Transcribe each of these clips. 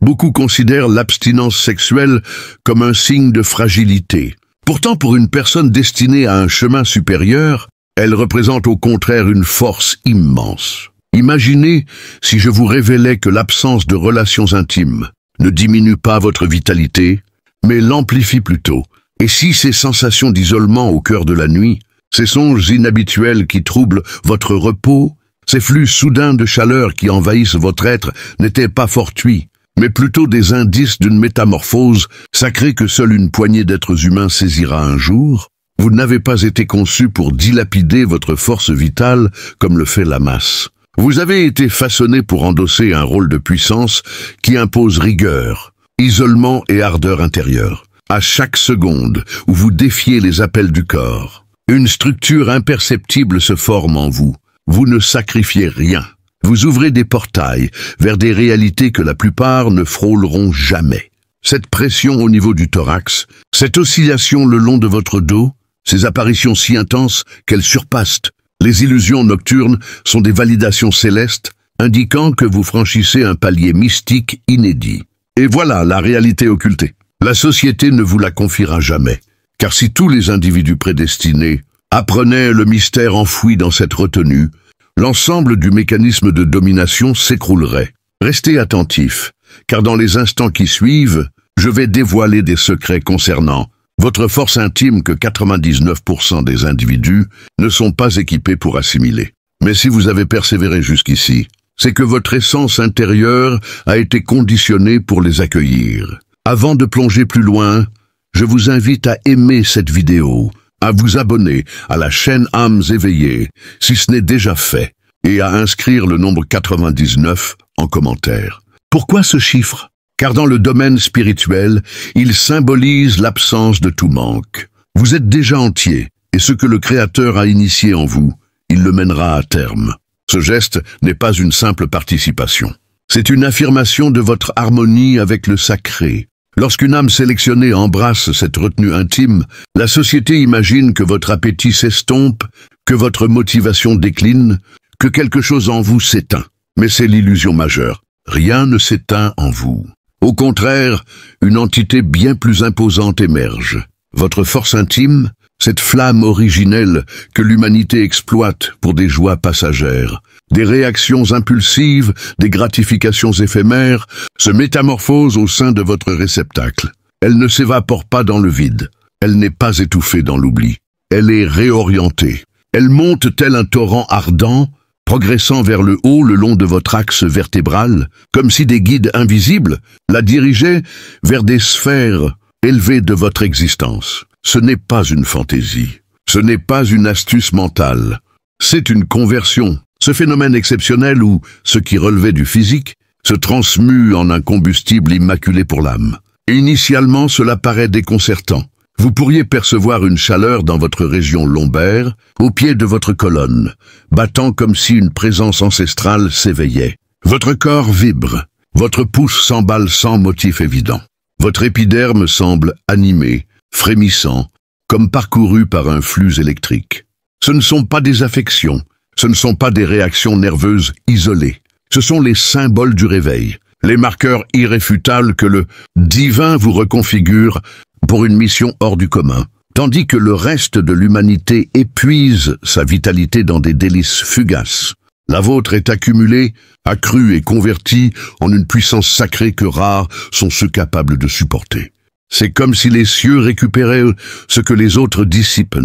Beaucoup considèrent l'abstinence sexuelle comme un signe de fragilité. Pourtant, pour une personne destinée à un chemin supérieur, elle représente au contraire une force immense. Imaginez si je vous révélais que l'absence de relations intimes ne diminue pas votre vitalité, mais l'amplifie plutôt. Et si ces sensations d'isolement au cœur de la nuit, ces songes inhabituels qui troublent votre repos, ces flux soudains de chaleur qui envahissent votre être n'étaient pas fortuits, mais plutôt des indices d'une métamorphose sacrée que seule une poignée d'êtres humains saisira un jour, vous n'avez pas été conçu pour dilapider votre force vitale comme le fait la masse. Vous avez été façonné pour endosser un rôle de puissance qui impose rigueur, isolement et ardeur intérieure. À chaque seconde où vous défiez les appels du corps, une structure imperceptible se forme en vous. Vous ne sacrifiez rien. Vous ouvrez des portails vers des réalités que la plupart ne frôleront jamais. Cette pression au niveau du thorax, cette oscillation le long de votre dos, ces apparitions si intenses qu'elles surpassent les illusions nocturnes sont des validations célestes indiquant que vous franchissez un palier mystique inédit. Et voilà la réalité occultée. La société ne vous la confiera jamais, car si tous les individus prédestinés apprenaient le mystère enfoui dans cette retenue, l'ensemble du mécanisme de domination s'écroulerait. Restez attentifs, car dans les instants qui suivent, je vais dévoiler des secrets concernant votre force intime que 99% des individus ne sont pas équipés pour assimiler. Mais si vous avez persévéré jusqu'ici, c'est que votre essence intérieure a été conditionnée pour les accueillir. Avant de plonger plus loin, je vous invite à aimer cette vidéo, à vous abonner à la chaîne Âmes éveillées, si ce n'est déjà fait, et à inscrire le nombre 99 en commentaire. Pourquoi ce chiffre? Car dans le domaine spirituel, il symbolise l'absence de tout manque. Vous êtes déjà entier, et ce que le Créateur a initié en vous, il le mènera à terme. Ce geste n'est pas une simple participation. C'est une affirmation de votre harmonie avec le sacré. Lorsqu'une âme sélectionnée embrasse cette retenue intime, la société imagine que votre appétit s'estompe, que votre motivation décline, que quelque chose en vous s'éteint. Mais c'est l'illusion majeure. Rien ne s'éteint en vous. Au contraire, une entité bien plus imposante émerge. Votre force intime, cette flamme originelle que l'humanité exploite pour des joies passagères, des réactions impulsives, des gratifications éphémères, se métamorphose au sein de votre réceptacle. Elle ne s'évapore pas dans le vide. Elle n'est pas étouffée dans l'oubli. Elle est réorientée. Elle monte tel un torrent ardent, progressant vers le haut le long de votre axe vertébral, comme si des guides invisibles la dirigeaient vers des sphères élevées de votre existence. Ce n'est pas une fantaisie, ce n'est pas une astuce mentale, c'est une conversion. Ce phénomène exceptionnel où ce qui relevait du physique se transmue en un combustible immaculé pour l'âme. Initialement, cela paraît déconcertant. Vous pourriez percevoir une chaleur dans votre région lombaire, au pied de votre colonne, battant comme si une présence ancestrale s'éveillait. Votre corps vibre, votre pouce s'emballe sans motif évident. Votre épiderme semble animé, frémissant, comme parcouru par un flux électrique. Ce ne sont pas des affections, ce ne sont pas des réactions nerveuses isolées. Ce sont les symboles du réveil, les marqueurs irréfutables que le divin vous reconfigure pour une mission hors du commun, tandis que le reste de l'humanité épuise sa vitalité dans des délices fugaces. La vôtre est accumulée, accrue et convertie en une puissance sacrée que rares sont ceux capables de supporter. C'est comme si les cieux récupéraient ce que les autres dissipent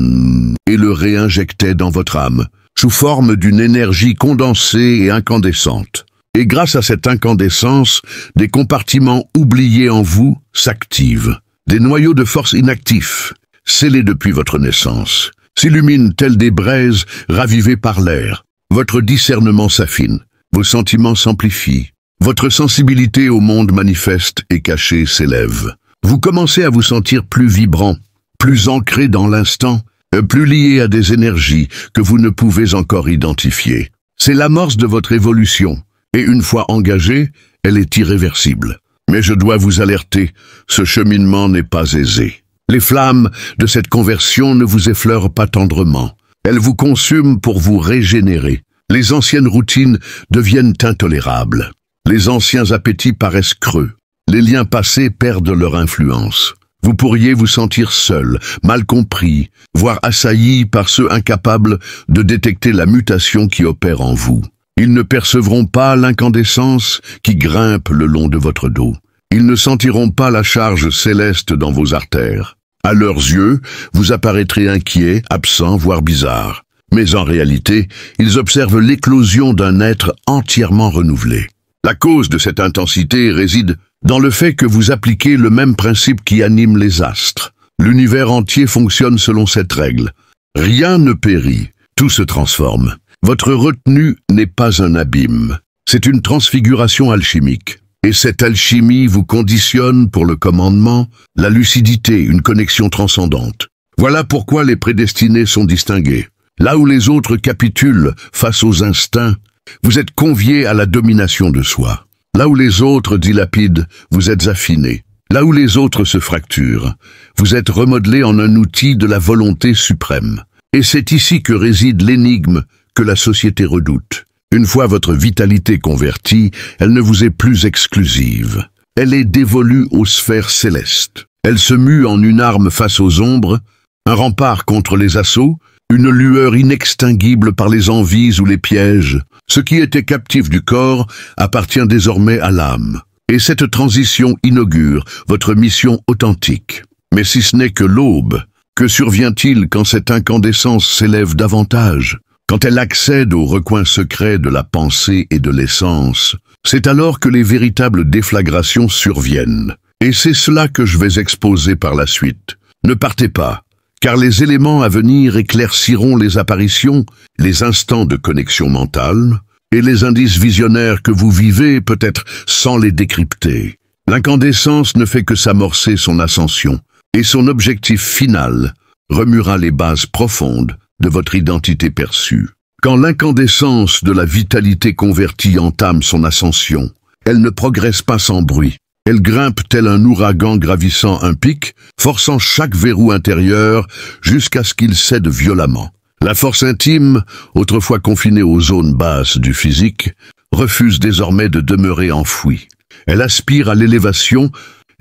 et le réinjectaient dans votre âme, sous forme d'une énergie condensée et incandescente. Et grâce à cette incandescence, des compartiments oubliés en vous s'activent. Des noyaux de force inactifs, scellés depuis votre naissance, s'illuminent tels des braises ravivées par l'air. Votre discernement s'affine, vos sentiments s'amplifient, votre sensibilité au monde manifeste et caché s'élève. Vous commencez à vous sentir plus vibrant, plus ancré dans l'instant, plus lié à des énergies que vous ne pouvez encore identifier. C'est l'amorce de votre évolution, et une fois engagée, elle est irréversible. Mais je dois vous alerter, ce cheminement n'est pas aisé. Les flammes de cette conversion ne vous effleurent pas tendrement. Elles vous consument pour vous régénérer. Les anciennes routines deviennent intolérables. Les anciens appétits paraissent creux. les liens passés perdent leur influence. Vous pourriez vous sentir seul, mal compris, voire assailli par ceux incapables de détecter la mutation qui opère en vous. Ils ne percevront pas l'incandescence qui grimpe le long de votre dos. Ils ne sentiront pas la charge céleste dans vos artères. À leurs yeux, vous apparaîtrez inquiet, absent, voire bizarre. Mais en réalité, ils observent l'éclosion d'un être entièrement renouvelé. La cause de cette intensité réside dans le fait que vous appliquez le même principe qui anime les astres. L'univers entier fonctionne selon cette règle. Rien ne périt, tout se transforme. Votre retenue n'est pas un abîme, c'est une transfiguration alchimique. Et cette alchimie vous conditionne pour le commandement, la lucidité, une connexion transcendante. Voilà pourquoi les prédestinés sont distingués. Là où les autres capitulent face aux instincts, vous êtes conviés à la domination de soi. Là où les autres dilapident, vous êtes affinés. Là où les autres se fracturent, vous êtes remodelés en un outil de la volonté suprême. Et c'est ici que réside l'énigme que la société redoute. Une fois votre vitalité convertie, elle ne vous est plus exclusive. Elle est dévolue aux sphères célestes. Elle se mue en une arme face aux ombres, un rempart contre les assauts, une lueur inextinguible par les envies ou les pièges. Ce qui était captif du corps appartient désormais à l'âme. Et cette transition inaugure votre mission authentique. Mais si ce n'est que l'aube, que survient-il quand cette incandescence s'élève davantage? Quand elle accède aux recoins secrets de la pensée et de l'essence, c'est alors que les véritables déflagrations surviennent. Et c'est cela que je vais exposer par la suite. Ne partez pas, car les éléments à venir éclairciront les apparitions, les instants de connexion mentale, et les indices visionnaires que vous vivez peut-être sans les décrypter. L'incandescence ne fait que s'amorcer son ascension, et son objectif final remuera les bases profondes de votre identité perçue. Quand l'incandescence de la vitalité convertie entame son ascension, elle ne progresse pas sans bruit. Elle grimpe tel un ouragan gravissant un pic, forçant chaque verrou intérieur jusqu'à ce qu'il cède violemment. La force intime, autrefois confinée aux zones basses du physique, refuse désormais de demeurer enfouie. Elle aspire à l'élévation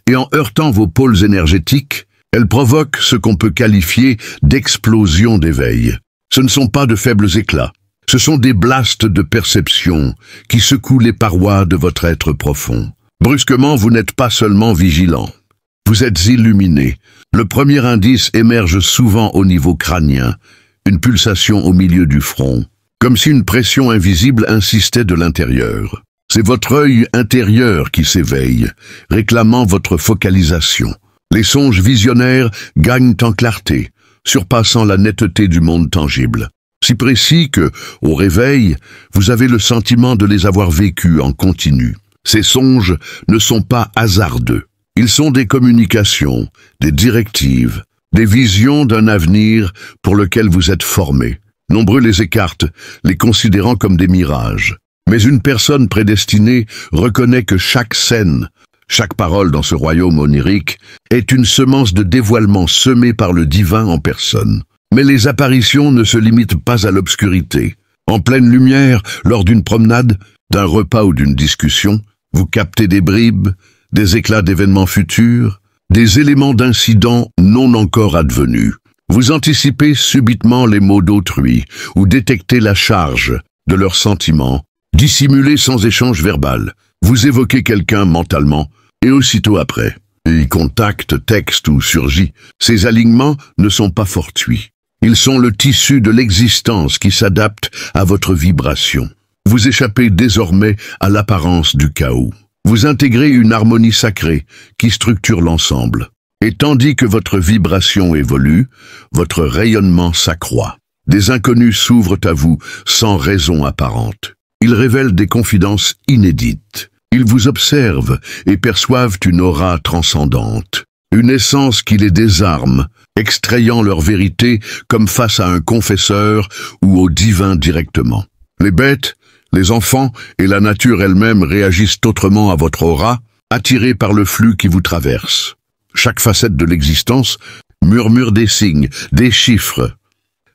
et en heurtant vos pôles énergétiques, elle provoque ce qu'on peut qualifier d'explosion d'éveil. Ce ne sont pas de faibles éclats, ce sont des blasts de perception qui secouent les parois de votre être profond. Brusquement, vous n'êtes pas seulement vigilant, vous êtes illuminé. Le premier indice émerge souvent au niveau crânien, une pulsation au milieu du front, comme si une pression invisible insistait de l'intérieur. C'est votre œil intérieur qui s'éveille, réclamant votre focalisation. Les songes visionnaires gagnent en clarté, surpassant la netteté du monde tangible. Si précis que, au réveil, vous avez le sentiment de les avoir vécus en continu. Ces songes ne sont pas hasardeux. Ils sont des communications, des directives, des visions d'un avenir pour lequel vous êtes formé. Nombreux les écartent, les considérant comme des mirages. Mais une personne prédestinée reconnaît que chaque scène, chaque parole dans ce royaume onirique est une semence de dévoilement semée par le divin en personne. Mais les apparitions ne se limitent pas à l'obscurité. En pleine lumière, lors d'une promenade, d'un repas ou d'une discussion, vous captez des bribes, des éclats d'événements futurs, des éléments d'incidents non encore advenus. Vous anticipez subitement les mots d'autrui ou détectez la charge de leurs sentiments, dissimulés sans échange verbal. Vous évoquez quelqu'un mentalement et aussitôt après, il contacte, texte ou surgit. Ces alignements ne sont pas fortuits. Ils sont le tissu de l'existence qui s'adapte à votre vibration. Vous échappez désormais à l'apparence du chaos. Vous intégrez une harmonie sacrée qui structure l'ensemble. Et tandis que votre vibration évolue, votre rayonnement s'accroît. Des inconnus s'ouvrent à vous sans raison apparente. Ils révèlent des confidences inédites. Ils vous observent et perçoivent une aura transcendante, une essence qui les désarme, extrayant leur vérité comme face à un confesseur ou au divin directement. Les bêtes, les enfants et la nature elle-même réagissent autrement à votre aura, attirés par le flux qui vous traverse. Chaque facette de l'existence murmure des signes, des chiffres.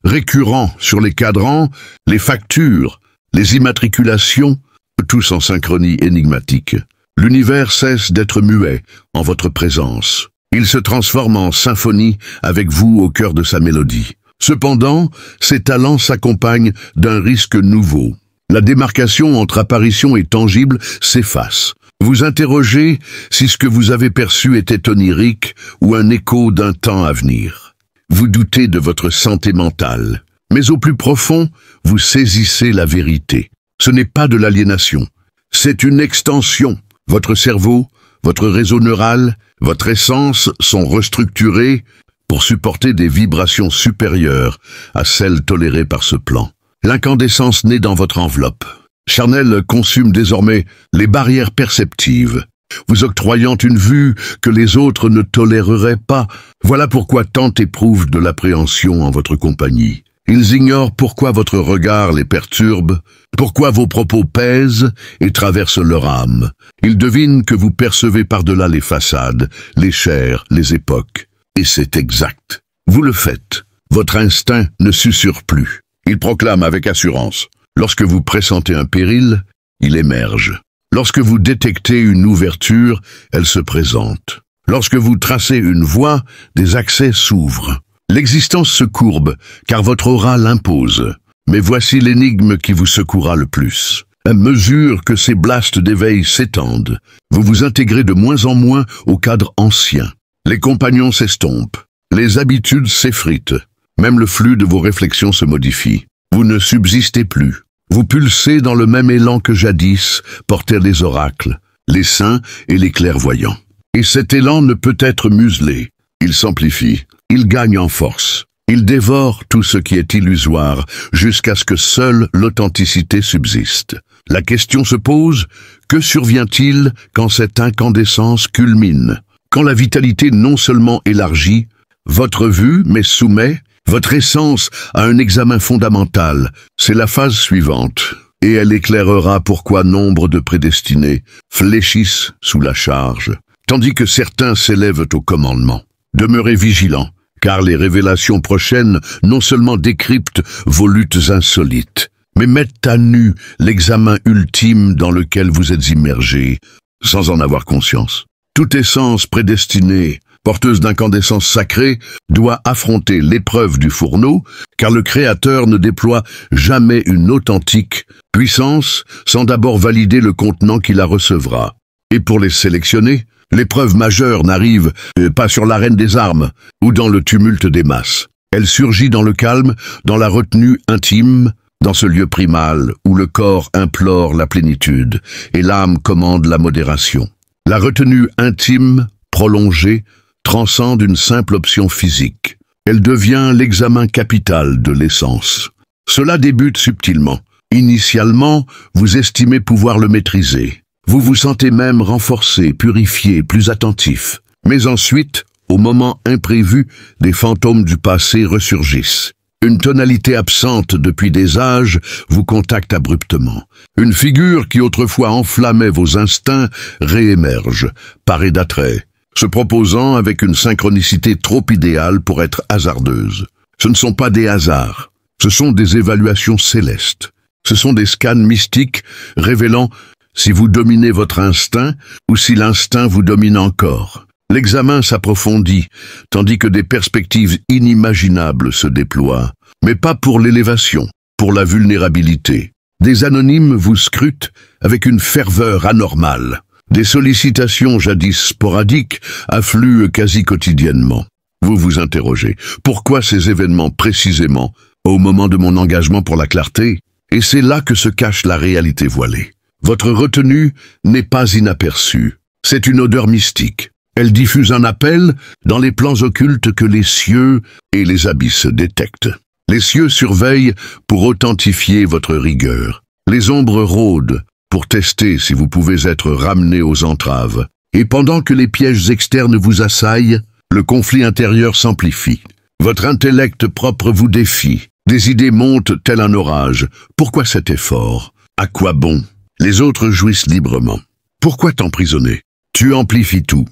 Récurrents sur les cadrans, les factures, les immatriculations, tous en synchronie énigmatique. L'univers cesse d'être muet en votre présence. Il se transforme en symphonie avec vous au cœur de sa mélodie. Cependant, ces talents s'accompagnent d'un risque nouveau. La démarcation entre apparition et tangible s'efface. Vous interrogez si ce que vous avez perçu était onirique ou un écho d'un temps à venir. Vous doutez de votre santé mentale, mais au plus profond, vous saisissez la vérité. Ce n'est pas de l'aliénation, c'est une extension. Votre cerveau, votre réseau neural, votre essence sont restructurés pour supporter des vibrations supérieures à celles tolérées par ce plan. L'incandescence naît dans votre enveloppe. Charnel consume désormais les barrières perceptives, vous octroyant une vue que les autres ne toléreraient pas. Voilà pourquoi tant éprouvent de l'appréhension en votre compagnie. Ils ignorent pourquoi votre regard les perturbe, pourquoi vos propos pèsent et traversent leur âme. Ils devinent que vous percevez par-delà les façades, les chairs, les époques. Et c'est exact. Vous le faites. Votre instinct ne susurre plus. Il proclame avec assurance. Lorsque vous pressentez un péril, il émerge. Lorsque vous détectez une ouverture, elle se présente. Lorsque vous tracez une voie, des accès s'ouvrent. L'existence se courbe, car votre aura l'impose. Mais voici l'énigme qui vous secouera le plus. À mesure que ces blasts d'éveil s'étendent, vous vous intégrez de moins en moins au cadre ancien. Les compagnons s'estompent, les habitudes s'effritent, même le flux de vos réflexions se modifie. Vous ne subsistez plus. Vous pulsez dans le même élan que jadis portaient les oracles, les saints et les clairvoyants. Et cet élan ne peut être muselé. Il s'amplifie, il gagne en force. Il dévore tout ce qui est illusoire jusqu'à ce que seule l'authenticité subsiste. La question se pose, que survient-il quand cette incandescence culmine? Quand la vitalité non seulement élargit votre vue, mais soumet votre essence à un examen fondamental. C'est la phase suivante, et elle éclairera pourquoi nombre de prédestinés fléchissent sous la charge, tandis que certains s'élèvent au commandement. Demeurez vigilants, car les révélations prochaines non seulement décryptent vos luttes insolites, mais mettent à nu l'examen ultime dans lequel vous êtes immergés, sans en avoir conscience. Toute essence prédestinée, porteuse d'incandescence sacrée, doit affronter l'épreuve du fourneau, car le Créateur ne déploie jamais une authentique puissance sans d'abord valider le contenant qui la recevra. Et pour les sélectionner, l'épreuve majeure n'arrive pas sur l'arène des armes ou dans le tumulte des masses. Elle surgit dans le calme, dans la retenue intime, dans ce lieu primal où le corps implore la plénitude et l'âme commande la modération. La retenue intime, prolongée, transcende une simple option physique. Elle devient l'examen capital de l'essence. Cela débute subtilement. Initialement, vous estimez pouvoir le maîtriser. Vous vous sentez même renforcé, purifié, plus attentif. Mais ensuite, au moment imprévu, des fantômes du passé ressurgissent. Une tonalité absente depuis des âges vous contacte abruptement. Une figure qui autrefois enflammait vos instincts réémerge, parée d'attrait, se proposant avec une synchronicité trop idéale pour être hasardeuse. Ce ne sont pas des hasards, ce sont des évaluations célestes. Ce sont des scans mystiques révélant si vous dominez votre instinct ou si l'instinct vous domine encore. L'examen s'approfondit, tandis que des perspectives inimaginables se déploient. Mais pas pour l'élévation, pour la vulnérabilité. Des anonymes vous scrutent avec une ferveur anormale. Des sollicitations jadis sporadiques affluent quasi quotidiennement. Vous vous interrogez, pourquoi ces événements précisément, au moment de mon engagement pour la clarté? Et c'est là que se cache la réalité voilée. Votre retenue n'est pas inaperçue. C'est une odeur mystique. Elle diffuse un appel dans les plans occultes que les cieux et les abysses détectent. Les cieux surveillent pour authentifier votre rigueur. Les ombres rôdent pour tester si vous pouvez être ramené aux entraves. Et pendant que les pièges externes vous assaillent, le conflit intérieur s'amplifie. Votre intellect propre vous défie. Des idées montent tel un orage. Pourquoi cet effort? À quoi bon? Les autres jouissent librement. Pourquoi t'emprisonner? Tu amplifies tout.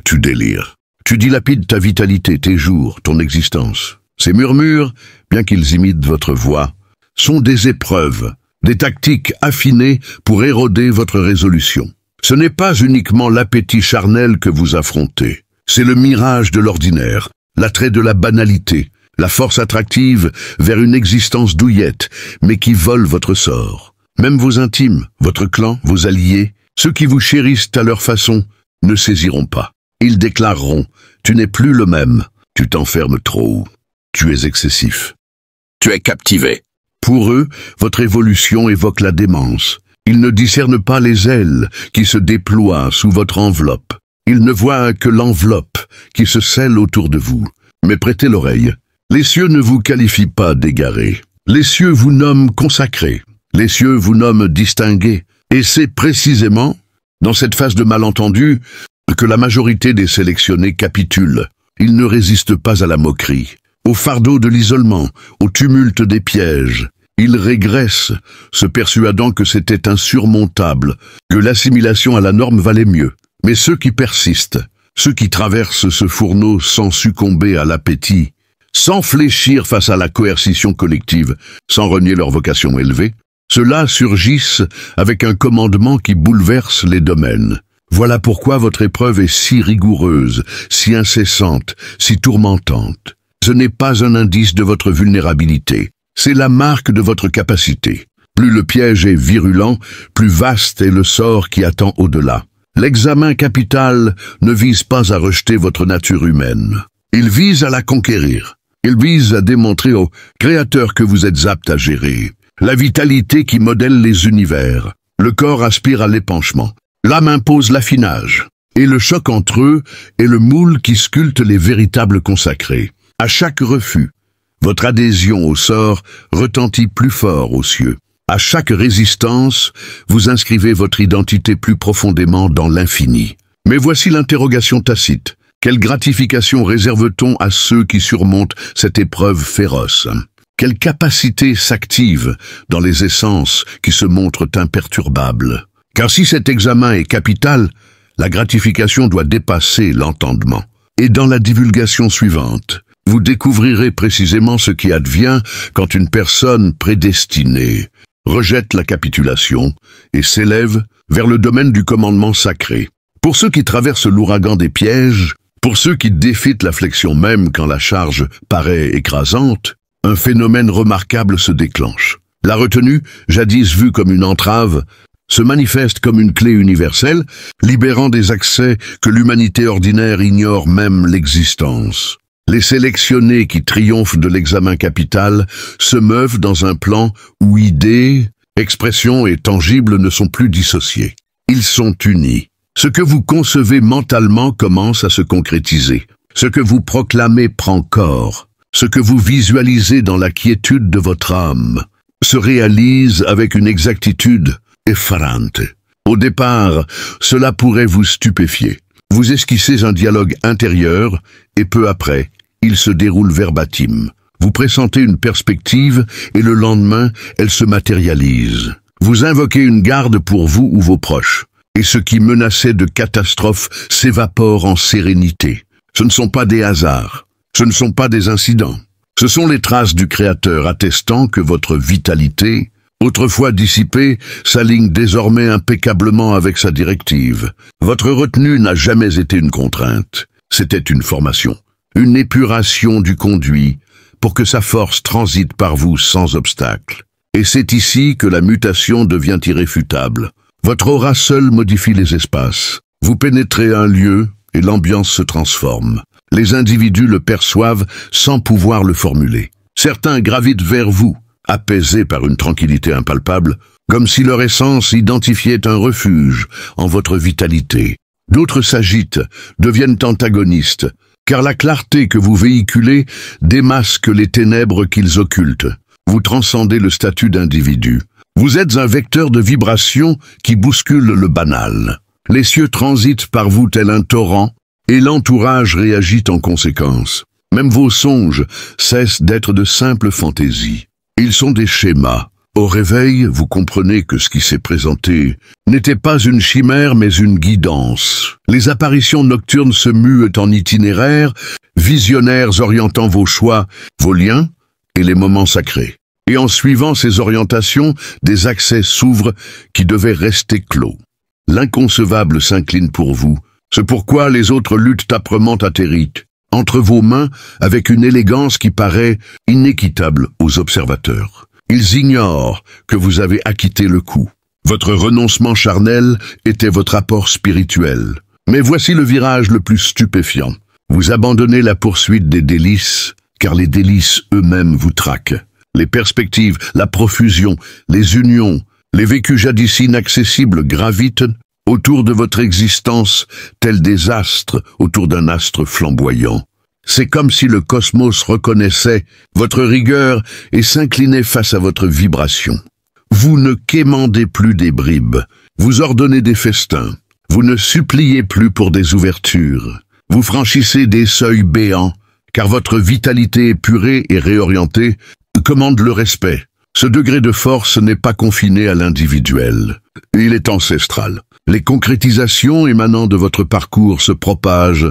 Tu délires. Tu dilapides ta vitalité, tes jours, ton existence. Ces murmures, bien qu'ils imitent votre voix, sont des épreuves, des tactiques affinées pour éroder votre résolution. Ce n'est pas uniquement l'appétit charnel que vous affrontez. C'est le mirage de l'ordinaire, l'attrait de la banalité, la force attractive vers une existence douillette, mais qui vole votre sort. Même vos intimes, votre clan, vos alliés, ceux qui vous chérissent à leur façon, ne saisiront pas. Ils déclareront « Tu n'es plus le même, tu t'enfermes trop, tu es excessif. Tu es captivé. » Pour eux, votre évolution évoque la démence. Ils ne discernent pas les ailes qui se déploient sous votre enveloppe. Ils ne voient que l'enveloppe qui se scelle autour de vous. Mais prêtez l'oreille. Les cieux ne vous qualifient pas d'égarés. Les cieux vous nomment consacrés. Les cieux vous nomment distingués. Et c'est précisément dans cette phase de malentendu que la majorité des sélectionnés capitulent. Ils ne résistent pas à la moquerie, au fardeau de l'isolement, au tumulte des pièges. Ils régressent, se persuadant que c'était insurmontable, que l'assimilation à la norme valait mieux. Mais ceux qui persistent, ceux qui traversent ce fourneau sans succomber à l'appétit, sans fléchir face à la coercition collective, sans renier leur vocation élevée, ceux-là surgissent avec un commandement qui bouleverse les domaines. Voilà pourquoi votre épreuve est si rigoureuse, si incessante, si tourmentante. Ce n'est pas un indice de votre vulnérabilité, c'est la marque de votre capacité. Plus le piège est virulent, plus vaste est le sort qui attend au-delà. L'examen capital ne vise pas à rejeter votre nature humaine. Il vise à la conquérir. Il vise à démontrer au Créateur que vous êtes apte à gérer. La vitalité qui modèle les univers. Le corps aspire à l'épanchement. L'âme impose l'affinage. Et le choc entre eux est le moule qui sculpte les véritables consacrés. À chaque refus, votre adhésion au sort retentit plus fort aux cieux. À chaque résistance, vous inscrivez votre identité plus profondément dans l'infini. Mais voici l'interrogation tacite. Quelle gratification réserve-t-on à ceux qui surmontent cette épreuve féroce? Quelle capacité s'active dans les essences qui se montrent imperturbables? Car si cet examen est capital, la gratification doit dépasser l'entendement. Et dans la divulgation suivante, vous découvrirez précisément ce qui advient quand une personne prédestinée rejette la capitulation et s'élève vers le domaine du commandement sacré. Pour ceux qui traversent l'ouragan des pièges, pour ceux qui défient la flexion même quand la charge paraît écrasante, un phénomène remarquable se déclenche. La retenue, jadis vue comme une entrave, se manifeste comme une clé universelle, libérant des accès que l'humanité ordinaire ignore même l'existence. Les sélectionnés qui triomphent de l'examen capital se meuvent dans un plan où idées, expressions et tangibles ne sont plus dissociés. Ils sont unis. Ce que vous concevez mentalement commence à se concrétiser. Ce que vous proclamez prend corps. Ce que vous visualisez dans la quiétude de votre âme se réalise avec une exactitude effarante. Au départ, cela pourrait vous stupéfier. Vous esquissez un dialogue intérieur et peu après, il se déroule verbatim. Vous pressentez une perspective et le lendemain, elle se matérialise. Vous invoquez une garde pour vous ou vos proches. Et ce qui menaçait de catastrophe s'évapore en sérénité. Ce ne sont pas des hasards. Ce ne sont pas des incidents. Ce sont les traces du Créateur attestant que votre vitalité, autrefois dissipée, s'aligne désormais impeccablement avec sa directive. Votre retenue n'a jamais été une contrainte. C'était une formation, une épuration du conduit pour que sa force transite par vous sans obstacle. Et c'est ici que la mutation devient irréfutable. Votre aura seule modifie les espaces. Vous pénétrez un lieu et l'ambiance se transforme. Les individus le perçoivent sans pouvoir le formuler. Certains gravitent vers vous, apaisés par une tranquillité impalpable, comme si leur essence identifiait un refuge en votre vitalité. D'autres s'agitent, deviennent antagonistes, car la clarté que vous véhiculez démasque les ténèbres qu'ils occultent. Vous transcendez le statut d'individu. Vous êtes un vecteur de vibration qui bouscule le banal. Les cieux transitent par vous tel un torrent, et l'entourage réagit en conséquence. Même vos songes cessent d'être de simples fantaisies. Ils sont des schémas. Au réveil, vous comprenez que ce qui s'est présenté n'était pas une chimère mais une guidance. Les apparitions nocturnes se muent en itinéraires, visionnaires orientant vos choix, vos liens et les moments sacrés. Et en suivant ces orientations, des accès s'ouvrent qui devaient rester clos. L'inconcevable s'incline pour vous. C'est pourquoi les autres luttent âprement à tes rites, entre vos mains, avec une élégance qui paraît inéquitable aux observateurs. Ils ignorent que vous avez acquitté le coup. Votre renoncement charnel était votre apport spirituel. Mais voici le virage le plus stupéfiant. Vous abandonnez la poursuite des délices, car les délices eux-mêmes vous traquent. Les perspectives, la profusion, les unions, les vécus jadis inaccessibles gravitent autour de votre existence, tels des astres autour d'un astre flamboyant. C'est comme si le cosmos reconnaissait votre rigueur et s'inclinait face à votre vibration. Vous ne quémandez plus des bribes, vous ordonnez des festins, vous ne suppliez plus pour des ouvertures, vous franchissez des seuils béants, car votre vitalité épurée et réorientée commande le respect. Ce degré de force n'est pas confiné à l'individuel, il est ancestral. Les concrétisations émanant de votre parcours se propagent,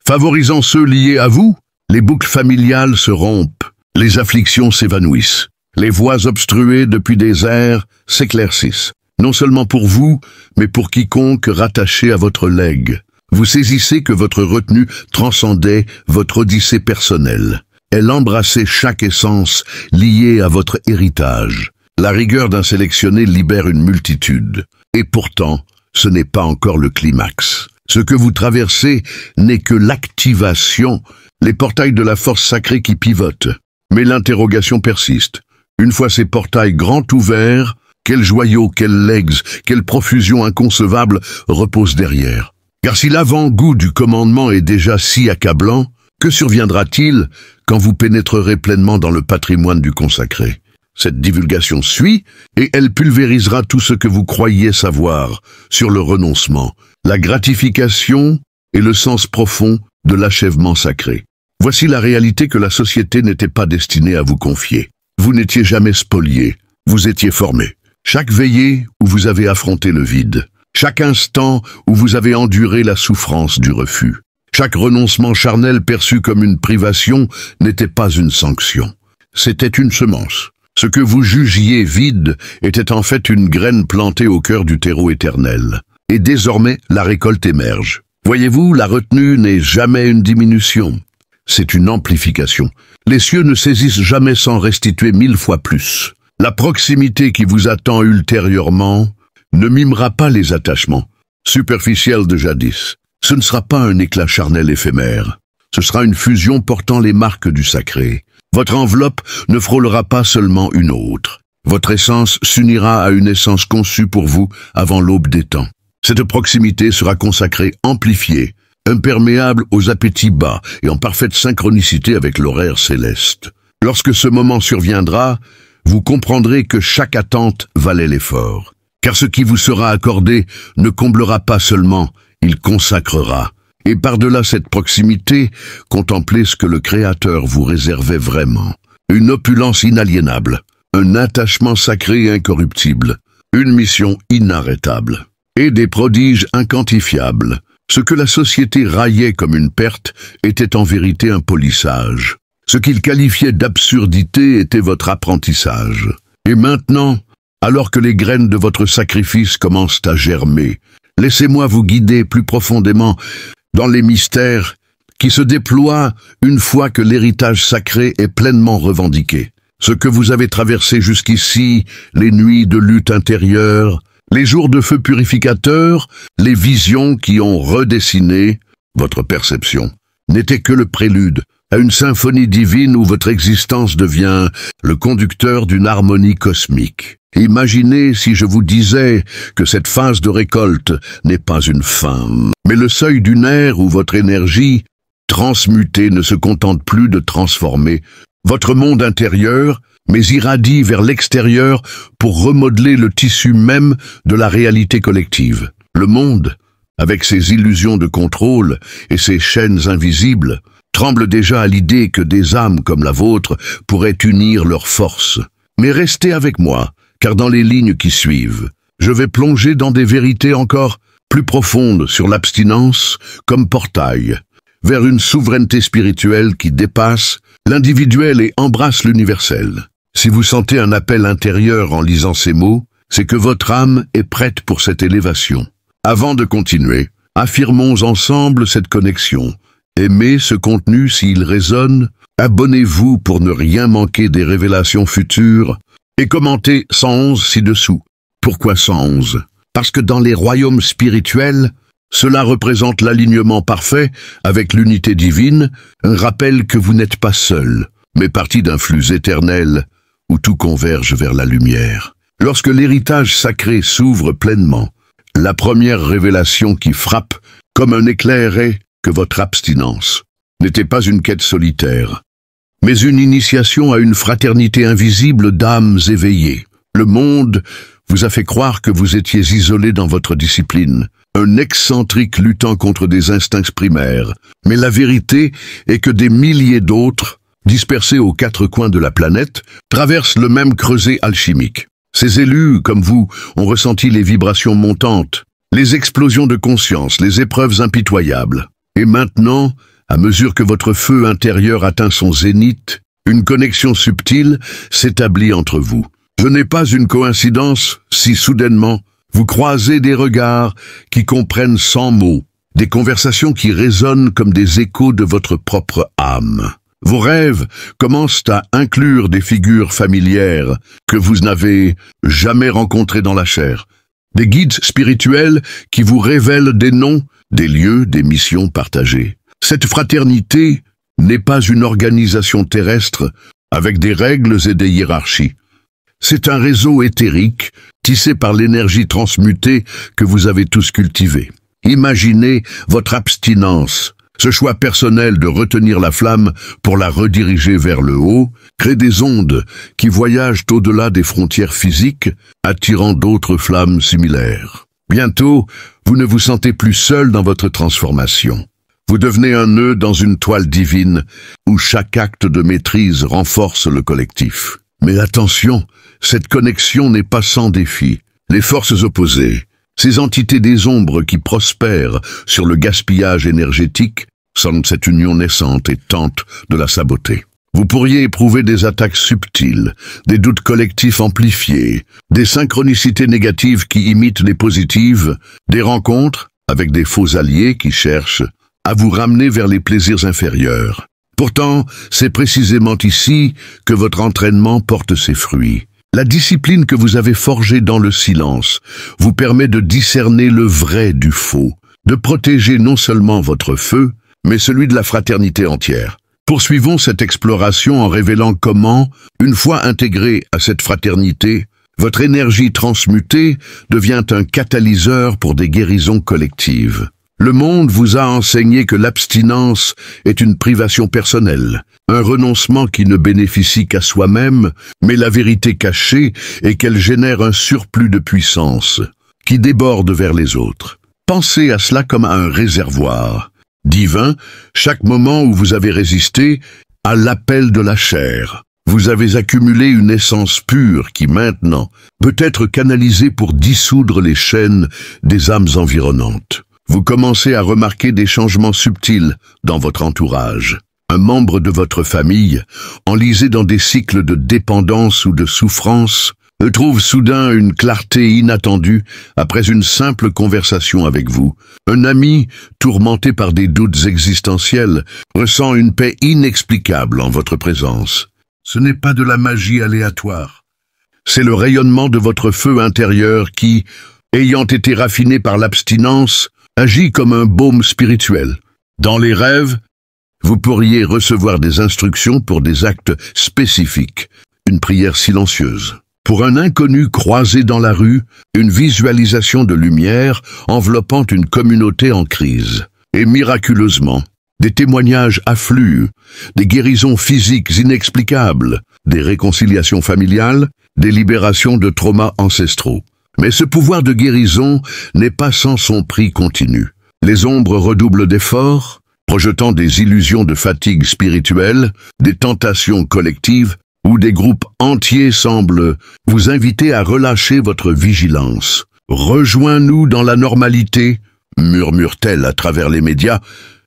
favorisant ceux liés à vous. Les boucles familiales se rompent, les afflictions s'évanouissent. Les voies obstruées depuis des ères s'éclaircissent, non seulement pour vous, mais pour quiconque rattaché à votre legs. Vous saisissez que votre retenue transcendait votre odyssée personnelle. Elle embrassait chaque essence liée à votre héritage. La rigueur d'un sélectionné libère une multitude. Et pourtant, ce n'est pas encore le climax. Ce que vous traversez n'est que l'activation, les portails de la force sacrée qui pivotent. Mais l'interrogation persiste. Une fois ces portails grands ouverts, quel joyau, quel legs, quelle profusion inconcevable repose derrière. Car si l'avant-goût du commandement est déjà si accablant, que surviendra-t-il quand vous pénétrerez pleinement dans le patrimoine du consacré? Cette divulgation suit, et elle pulvérisera tout ce que vous croyiez savoir sur le renoncement, la gratification et le sens profond de l'achèvement sacré. Voici la réalité que la société n'était pas destinée à vous confier. Vous n'étiez jamais spolié, vous étiez formé. Chaque veillée où vous avez affronté le vide, chaque instant où vous avez enduré la souffrance du refus, chaque renoncement charnel perçu comme une privation n'était pas une sanction. C'était une semence. Ce que vous jugiez vide était en fait une graine plantée au cœur du terreau éternel. Et désormais, la récolte émerge. Voyez-vous, la retenue n'est jamais une diminution. C'est une amplification. Les cieux ne saisissent jamais sans restituer 1000 fois plus. La proximité qui vous attend ultérieurement ne mimera pas les attachements superficiels de jadis. Ce ne sera pas un éclat charnel éphémère. Ce sera une fusion portant les marques du sacré. Votre enveloppe ne frôlera pas seulement une autre. Votre essence s'unira à une essence conçue pour vous avant l'aube des temps. Cette proximité sera consacrée, amplifiée, imperméable aux appétits bas et en parfaite synchronicité avec l'horaire céleste. Lorsque ce moment surviendra, vous comprendrez que chaque attente valait l'effort. Car ce qui vous sera accordé ne comblera pas seulement, il consacrera. Et par-delà cette proximité, contemplez ce que le Créateur vous réservait vraiment. Une opulence inaliénable, un attachement sacré et incorruptible, une mission inarrêtable, et des prodiges inquantifiables. Ce que la société raillait comme une perte était en vérité un polissage. Ce qu'il qualifiait d'absurdité était votre apprentissage. Et maintenant, alors que les graines de votre sacrifice commencent à germer, laissez-moi vous guider plus profondément dans les mystères qui se déploient une fois que l'héritage sacré est pleinement revendiqué. Ce que vous avez traversé jusqu'ici, les nuits de lutte intérieure, les jours de feu purificateur, les visions qui ont redessiné votre perception, n'étaient que le prélude à une symphonie divine où votre existence devient le conducteur d'une harmonie cosmique. Imaginez si je vous disais que cette phase de récolte n'est pas une fin, mais le seuil d'une ère où votre énergie transmutée ne se contente plus de transformer votre monde intérieur, mais irradie vers l'extérieur pour remodeler le tissu même de la réalité collective. Le monde, avec ses illusions de contrôle et ses chaînes invisibles, tremble déjà à l'idée que des âmes comme la vôtre pourraient unir leurs forces. Mais restez avec moi, car dans les lignes qui suivent, je vais plonger dans des vérités encore plus profondes sur l'abstinence comme portail, vers une souveraineté spirituelle qui dépasse l'individuel et embrasse l'universel. Si vous sentez un appel intérieur en lisant ces mots, c'est que votre âme est prête pour cette élévation. Avant de continuer, affirmons ensemble cette connexion. Aimez ce contenu s'il résonne, abonnez-vous pour ne rien manquer des révélations futures et commentez 111 ci-dessous. Pourquoi 111? Parce que dans les royaumes spirituels, cela représente l'alignement parfait avec l'unité divine, un rappel que vous n'êtes pas seul, mais partie d'un flux éternel où tout converge vers la lumière. Lorsque l'héritage sacré s'ouvre pleinement, la première révélation qui frappe comme un éclair est que votre abstinence n'était pas une quête solitaire, mais une initiation à une fraternité invisible d'âmes éveillées. Le monde vous a fait croire que vous étiez isolé dans votre discipline, un excentrique luttant contre des instincts primaires. Mais la vérité est que des milliers d'autres, dispersés aux quatre coins de la planète, traversent le même creuset alchimique. Ces élus, comme vous, ont ressenti les vibrations montantes, les explosions de conscience, les épreuves impitoyables. Et maintenant, à mesure que votre feu intérieur atteint son zénith, une connexion subtile s'établit entre vous. Ce n'est pas une coïncidence si soudainement vous croisez des regards qui comprennent sans mots, des conversations qui résonnent comme des échos de votre propre âme. Vos rêves commencent à inclure des figures familières que vous n'avez jamais rencontrées dans la chair, des guides spirituels qui vous révèlent des noms, des lieux, des missions partagées. Cette fraternité n'est pas une organisation terrestre avec des règles et des hiérarchies. C'est un réseau éthérique, tissé par l'énergie transmutée que vous avez tous cultivée. Imaginez votre abstinence. Ce choix personnel de retenir la flamme pour la rediriger vers le haut crée des ondes qui voyagent au-delà des frontières physiques, attirant d'autres flammes similaires. Bientôt, vous ne vous sentez plus seul dans votre transformation. Vous devenez un nœud dans une toile divine où chaque acte de maîtrise renforce le collectif. Mais attention, cette connexion n'est pas sans défi. Les forces opposées, ces entités des ombres qui prospèrent sur le gaspillage énergétique, sentent cette union naissante et tentent de la saboter. Vous pourriez éprouver des attaques subtiles, des doutes collectifs amplifiés, des synchronicités négatives qui imitent les positives, des rencontres avec des faux alliés qui cherchent à vous ramener vers les plaisirs inférieurs. Pourtant, c'est précisément ici que votre entraînement porte ses fruits. La discipline que vous avez forgée dans le silence vous permet de discerner le vrai du faux, de protéger non seulement votre feu, mais celui de la fraternité entière. Poursuivons cette exploration en révélant comment, une fois intégré à cette fraternité, votre énergie transmutée devient un catalyseur pour des guérisons collectives. Le monde vous a enseigné que l'abstinence est une privation personnelle, un renoncement qui ne bénéficie qu'à soi-même, mais la vérité cachée est qu'elle génère un surplus de puissance qui déborde vers les autres. Pensez à cela comme à un réservoir divin, chaque moment où vous avez résisté à l'appel de la chair. Vous avez accumulé une essence pure qui maintenant peut être canalisée pour dissoudre les chaînes des âmes environnantes. Vous commencez à remarquer des changements subtils dans votre entourage. Un membre de votre famille, enlisé dans des cycles de dépendance ou de souffrance, trouve soudain une clarté inattendue après une simple conversation avec vous. Un ami, tourmenté par des doutes existentiels, ressent une paix inexplicable en votre présence. Ce n'est pas de la magie aléatoire. C'est le rayonnement de votre feu intérieur qui, ayant été raffiné par l'abstinence, agit comme un baume spirituel. Dans les rêves, vous pourriez recevoir des instructions pour des actes spécifiques, une prière silencieuse. Pour un inconnu croisé dans la rue, une visualisation de lumière enveloppant une communauté en crise. Et miraculeusement, des témoignages affluent, des guérisons physiques inexplicables, des réconciliations familiales, des libérations de traumas ancestraux. Mais ce pouvoir de guérison n'est pas sans son prix continu. Les ombres redoublent d'efforts, projetant des illusions de fatigue spirituelle, des tentations collectives, où des groupes entiers semblent vous inviter à relâcher votre vigilance. « Rejoins-nous dans la normalité », murmure-t-elle à travers les médias,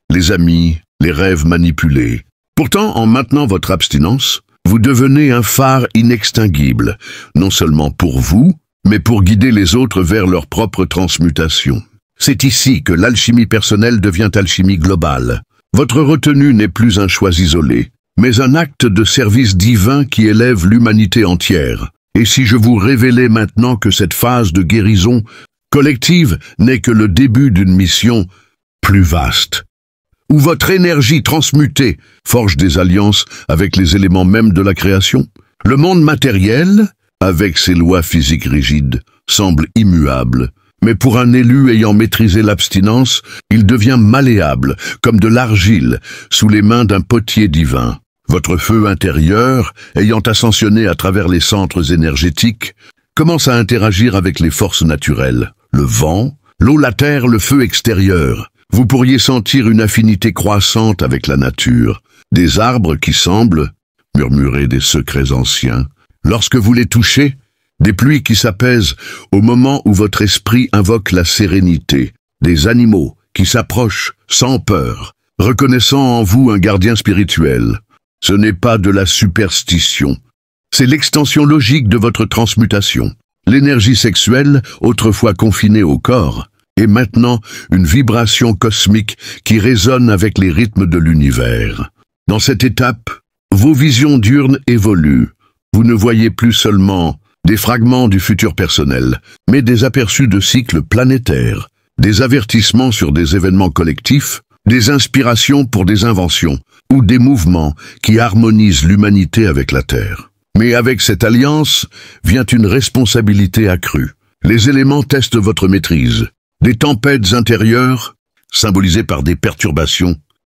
les amis, les rêves manipulés. Pourtant, en maintenant votre abstinence, vous devenez un phare inextinguible, non seulement pour vous, mais pour guider les autres vers leur propre transmutation. C'est ici que l'alchimie personnelle devient alchimie globale. Votre retenue n'est plus un choix isolé, mais un acte de service divin qui élève l'humanité entière. Et si je vous révélais maintenant que cette phase de guérison collective n'est que le début d'une mission plus vaste, où votre énergie transmutée forge des alliances avec les éléments mêmes de la création? Le monde matériel, avec ses lois physiques rigides, semble immuable. Mais pour un élu ayant maîtrisé l'abstinence, il devient malléable, comme de l'argile, sous les mains d'un potier divin. Votre feu intérieur, ayant ascensionné à travers les centres énergétiques, commence à interagir avec les forces naturelles. Le vent, l'eau, la terre, le feu extérieur. Vous pourriez sentir une affinité croissante avec la nature. Des arbres qui semblent murmurer des secrets anciens. Lorsque vous les touchez, des pluies qui s'apaisent au moment où votre esprit invoque la sérénité. Des animaux qui s'approchent sans peur, reconnaissant en vous un gardien spirituel. Ce n'est pas de la superstition. C'est l'extension logique de votre transmutation. L'énergie sexuelle, autrefois confinée au corps, est maintenant une vibration cosmique qui résonne avec les rythmes de l'univers. Dans cette étape, vos visions diurnes évoluent. Vous ne voyez plus seulement des fragments du futur personnel, mais des aperçus de cycles planétaires, des avertissements sur des événements collectifs, des inspirations pour des inventions, ou des mouvements qui harmonisent l'humanité avec la Terre. Mais avec cette alliance vient une responsabilité accrue. Les éléments testent votre maîtrise. Des tempêtes intérieures, symbolisées par des perturbations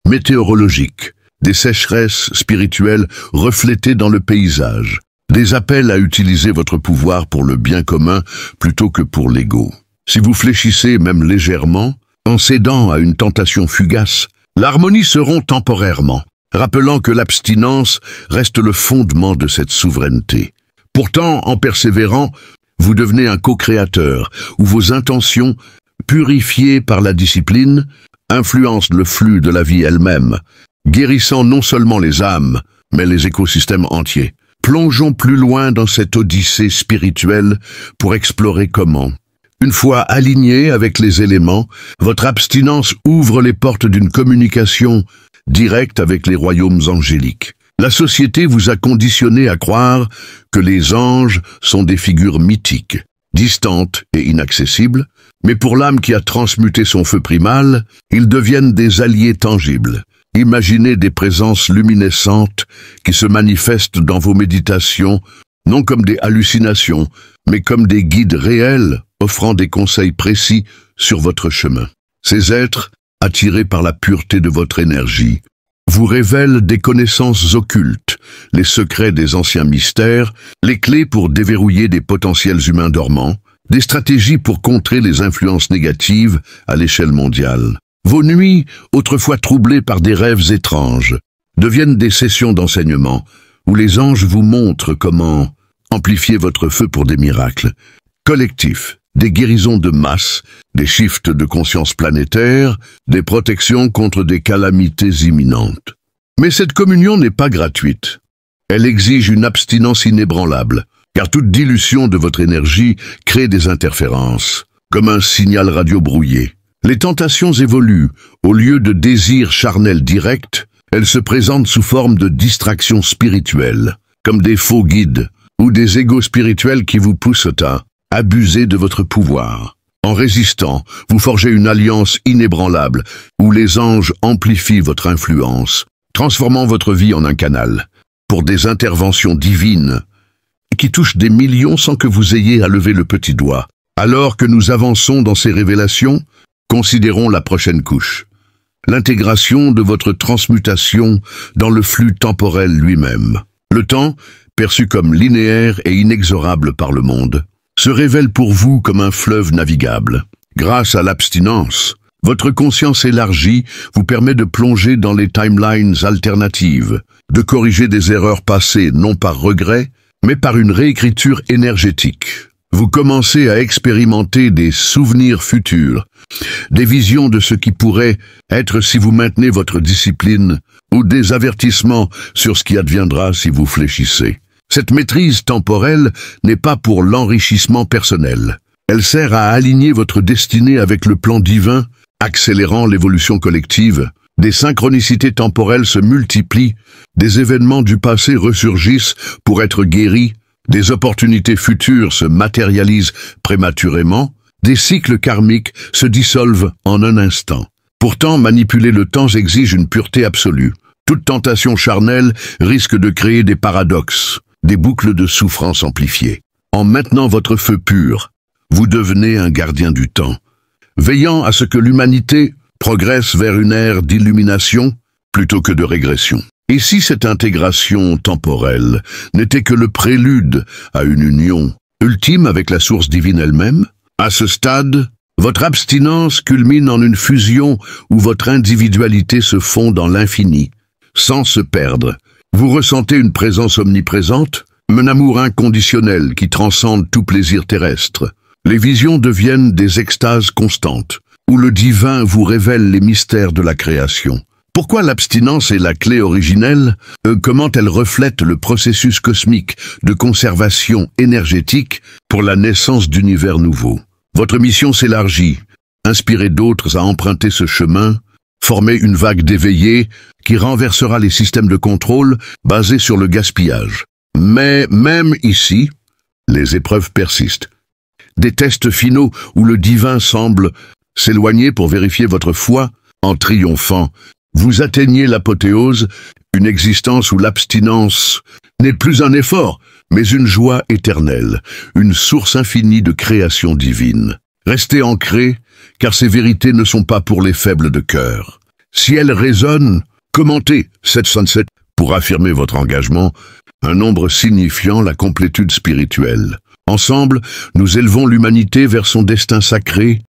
météorologiques, des sécheresses spirituelles reflétées dans le paysage, des appels à utiliser votre pouvoir pour le bien commun plutôt que pour l'ego. Si vous fléchissez même légèrement, en cédant à une tentation fugace, l'harmonie se rompt temporairement, rappelant que l'abstinence reste le fondement de cette souveraineté. Pourtant, en persévérant, vous devenez un co-créateur, où vos intentions, purifiées par la discipline, influencent le flux de la vie elle-même, guérissant non seulement les âmes, mais les écosystèmes entiers. Plongeons plus loin dans cette odyssée spirituelle pour explorer comment. Une fois aligné avec les éléments, votre abstinence ouvre les portes d'une communication directe avec les royaumes angéliques. La société vous a conditionné à croire que les anges sont des figures mythiques, distantes et inaccessibles, mais pour l'âme qui a transmuté son feu primal, ils deviennent des alliés tangibles. Imaginez des présences luminescentes qui se manifestent dans vos méditations, non comme des hallucinations, mais comme des guides réels offrant des conseils précis sur votre chemin. Ces êtres, attirés par la pureté de votre énergie, vous révèlent des connaissances occultes, les secrets des anciens mystères, les clés pour déverrouiller des potentiels humains dormants, des stratégies pour contrer les influences négatives à l'échelle mondiale. Vos nuits, autrefois troublées par des rêves étranges, deviennent des sessions d'enseignement où les anges vous montrent comment amplifier votre feu pour des miracles collectifs, des guérisons de masse, des shifts de conscience planétaire, des protections contre des calamités imminentes. Mais cette communion n'est pas gratuite. Elle exige une abstinence inébranlable, car toute dilution de votre énergie crée des interférences, comme un signal radio brouillé. Les tentations évoluent. Au lieu de désirs charnels directs, elles se présentent sous forme de distractions spirituelles, comme des faux guides ou des égos spirituels qui vous poussent à abuser de votre pouvoir. En résistant, vous forgez une alliance inébranlable où les anges amplifient votre influence, transformant votre vie en un canal pour des interventions divines qui touchent des millions sans que vous ayez à lever le petit doigt. Alors que nous avançons dans ces révélations, considérons la prochaine couche, l'intégration de votre transmutation dans le flux temporel lui-même. Le temps, perçu comme linéaire et inexorable par le monde, se révèle pour vous comme un fleuve navigable. Grâce à l'abstinence, votre conscience élargie vous permet de plonger dans les timelines alternatives, de corriger des erreurs passées non par regret, mais par une réécriture énergétique. Vous commencez à expérimenter des souvenirs futurs, des visions de ce qui pourrait être si vous maintenez votre discipline, ou des avertissements sur ce qui adviendra si vous fléchissez. Cette maîtrise temporelle n'est pas pour l'enrichissement personnel, Elle sert à aligner votre destinée avec le plan divin, accélérant l'évolution collective. Des synchronicités temporelles se multiplient, des événements du passé ressurgissent pour être guéris, des opportunités futures se matérialisent prématurément, des cycles karmiques se dissolvent en un instant. Pourtant, manipuler le temps exige une pureté absolue. Toute tentation charnelle risque de créer des paradoxes, des boucles de souffrance amplifiées. En maintenant votre feu pur, vous devenez un gardien du temps, veillant à ce que l'humanité progresse vers une ère d'illumination plutôt que de régression. Et si cette intégration temporelle n'était que le prélude à une union ultime avec la source divine elle-même? À ce stade, votre abstinence culmine en une fusion où votre individualité se fond dans l'infini, sans se perdre. Vous ressentez une présence omniprésente, un amour inconditionnel qui transcende tout plaisir terrestre. Les visions deviennent des extases constantes, où le divin vous révèle les mystères de la création. Pourquoi l'abstinence est la clé originelle? Comment elle reflète le processus cosmique de conservation énergétique pour la naissance d'univers nouveaux? Votre mission s'élargit, inspirer d'autres à emprunter ce chemin, former une vague d'éveillés qui renversera les systèmes de contrôle basés sur le gaspillage. Mais même ici, les épreuves persistent. Des tests finaux où le divin semble s'éloigner pour vérifier votre foi en triomphant. Vous atteignez l'apothéose, une existence où l'abstinence n'est plus un effort, mais une joie éternelle, une source infinie de création divine. Restez ancrés, car ces vérités ne sont pas pour les faibles de cœur. Si elles résonnent, commentez 707 pour affirmer votre engagement, un nombre signifiant la complétude spirituelle. Ensemble, nous élevons l'humanité vers son destin sacré,